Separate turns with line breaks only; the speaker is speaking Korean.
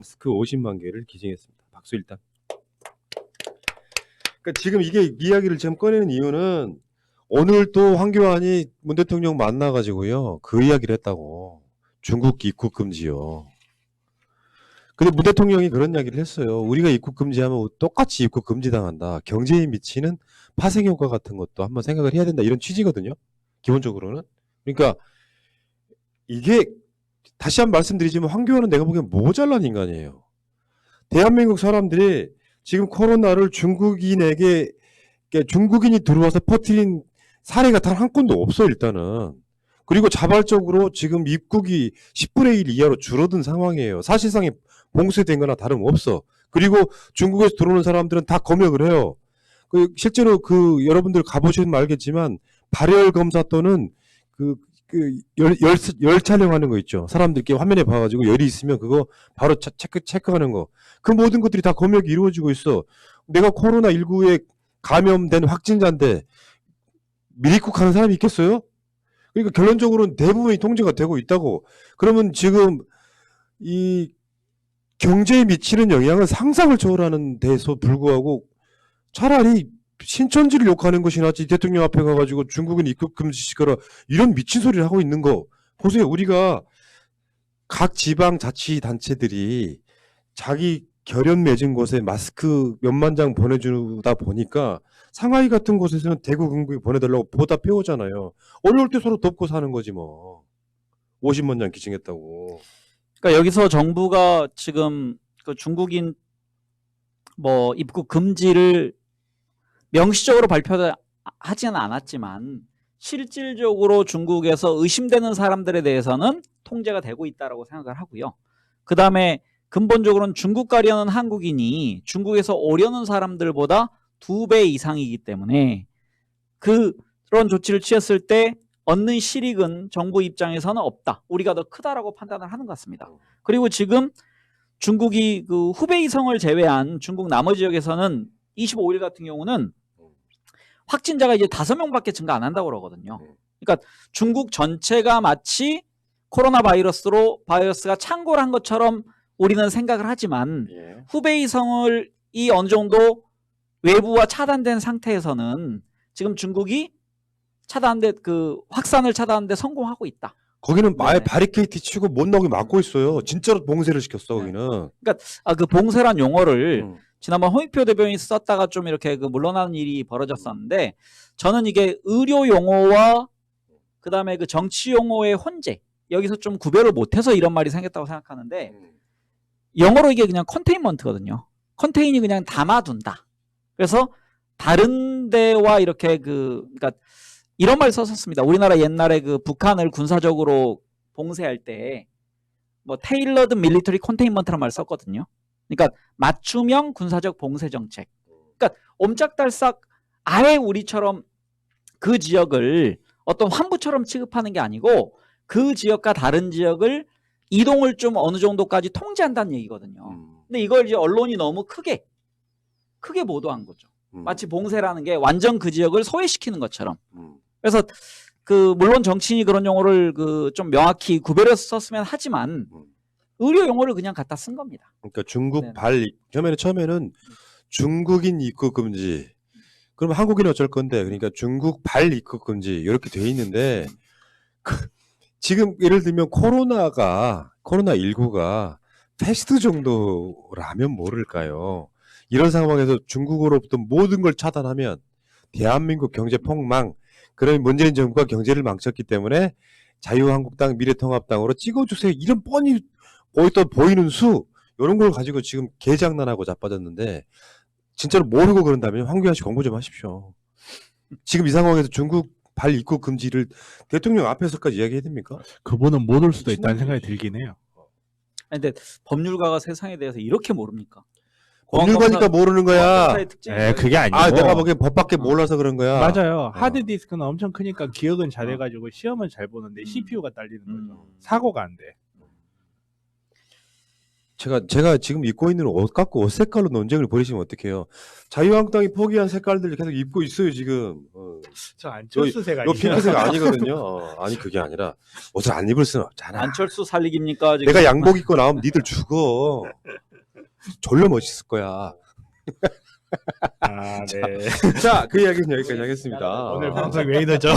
마스크 50만 개를 기증했습니다. 박수 일단. 그러니까 지금 이게 이야기를 지금 꺼내는 이유는 오늘 또 황교안이 문 대통령 만나가지고요. 그 이야기를 했다고. 중국 입국 금지요. 근데 문 대통령이 그런 이야기를 했어요. 우리가 입국 금지하면 똑같이 입국 금지당한다. 경제에 미치는 파생 효과 같은 것도 한번 생각을 해야 된다. 이런 취지거든요. 기본적으로는. 그러니까 이게 다시 한번 말씀드리지만 황교안은 내가 보기엔 모자란 인간이에요. 대한민국 사람들이 지금 코로나를 중국인에게 중국인이 들어와서 퍼뜨린 사례가 단 한 건도 없어 일단은. 그리고 자발적으로 지금 입국이 10분의 1 이하로 줄어든 상황이에요. 사실상의 봉쇄된 거나 다름없어. 그리고 중국에서 들어오는 사람들은 다 검역을 해요. 실제로 여러분들 가보시면 알겠지만 발열 검사 또는 열 촬영하는 거 있죠. 사람들께 화면에 봐가지고 열이 있으면 그거 바로 체크하는 거. 그 모든 것들이 다 검역이 이루어지고 있어. 내가 코로나19에 감염된 확진자인데 미입국하는 사람이 있겠어요? 그러니까 결론적으로는 대부분이 통제가 되고 있다고. 그러면 지금 이 경제에 미치는 영향은 상상을 초월하는 데서 불구하고 차라리 신천지를 욕하는 것이 낫지 대통령 앞에 가가지고 중국인 입국 금지시켜라 이런 미친 소리를 하고 있는 거 보세요. 우리가 각 지방자치단체들이 자기 결연 맺은 곳에 마스크 몇만 장 보내주다 보니까 상하이 같은 곳에서는 대구 경북에 보내달라고 보다 배우잖아요. 어려울 때 서로 돕고 사는 거지 뭐. 50만 장 기증했다고.
그러니까 여기서 정부가 지금 그 중국인 뭐 입국 금지를 명시적으로 발표하지는 않았지만 실질적으로 중국에서 의심되는 사람들에 대해서는 통제가 되고 있다고 생각을 하고요. 그 다음에 근본적으로는 중국 가려는 한국인이 중국에서 오려는 사람들보다 2배 이상이기 때문에 그런 조치를 취했을 때 얻는 실익은 정부 입장에서는 없다. 우리가 더 크다라고 판단을 하는 것 같습니다. 그리고 지금 중국이 그 후베이성을 제외한 중국 나머지 지역에서는 25일 같은 경우는 확진자가 이제 5명밖에 증가 안 한다고 그러거든요. 그러니까 중국 전체가 마치 코로나 바이러스가 창궐 한 것처럼 우리는 생각을 하지만 후베이성을 어느 정도 외부와 차단된 상태에서는 지금 중국이 확산을 차단하는데 성공하고 있다.
거기는 아예 바리케이트 치고 못 나오게 막고 있어요. 진짜로 봉쇄를 시켰어 거기는.
그러니까 그 봉쇄란 용어를 지난번 홍익표 대변인이 썼다가 좀 이렇게 물러나는 일이 벌어졌었는데 저는 이게 의료 용어와 그 다음에 그 정치 용어의 혼재 여기서 좀 구별을 못해서 이런 말이 생겼다고 생각하는데 영어로 이게 그냥 컨테인먼트거든요. 컨테인이 그냥 담아둔다. 그래서 다른 데와 이렇게 그러니까 이런 말 썼었습니다. 우리나라 옛날에 그 북한을 군사적으로 봉쇄할 때 뭐 테일러드 밀리터리 컨테인먼트란 말 썼거든요. 그러니까 맞춤형 군사적 봉쇄 정책. 그러니까 옴짝달싹 아예 우리처럼 그 지역을 어떤 환부처럼 취급하는 게 아니고 그 지역과 다른 지역을 이동을 좀 어느 정도까지 통제한다는 얘기거든요. 근데 이걸 이제 언론이 너무 크게 보도한 거죠. 마치 봉쇄라는 게 완전 그 지역을 소외시키는 것처럼. 그래서 물론 정치인이 그런 용어를 좀 명확히 구별해서 썼으면 하지만 의료 용어를 그냥 갖다 쓴 겁니다.
그러니까 중국 처음에는 중국인 입국 금지. 그럼 한국인은 어쩔 건데? 그러니까 중국 발 입국 금지 이렇게 돼 있는데 지금 예를 들면 코로나19가 패스트 정도라면 모를까요? 이런 상황에서 중국으로부터 모든 걸 차단하면 대한민국 경제 폭망. 그런 문재인 정부가 경제를 망쳤기 때문에 자유한국당, 미래통합당으로 찍어주세요. 이런 뻔히 보이는 수 이런 걸 가지고 지금 개장난하고 자빠졌는데 진짜로 모르고 그런다면 황교안 씨 공부 좀 하십시오. 지금 이 상황에서 중국 발 입국 금지를 대통령 앞에서까지 이야기해야 됩니까?
그분은 못 올 수도 있다는 생각이 들긴 해요.
근데 법률가가 세상에 대해서 이렇게 모릅니까?
법률가니까 모르는 거야.
그게 아니고.
내가 보기엔 법밖에 몰라서 그런 거야.
맞아요. 하드디스크는 엄청 크니까 기억은 잘해가지고 시험은 잘 보는데 CPU가 딸리는 거죠. 사고가 안 돼.
제가 지금 입고 있는 옷 갖고 옷 색깔로 논쟁을 벌이시면 어떡해요? 자유한국당이 포기한 색깔들 계속 입고 있어요 지금.
저 안철수색
요
아니에요?
핑크색 아니거든요. 아니 그게 아니라 옷을 안 입을 수는 없잖아.
안철수 살리기입니까? 지금?
내가 양복 입고 나오면 니들 죽어. 졸라 멋있을 거야.
아, 네.
자, 그 이야기는 여기까지 하겠습니다.
오늘 방송 왜 이러죠?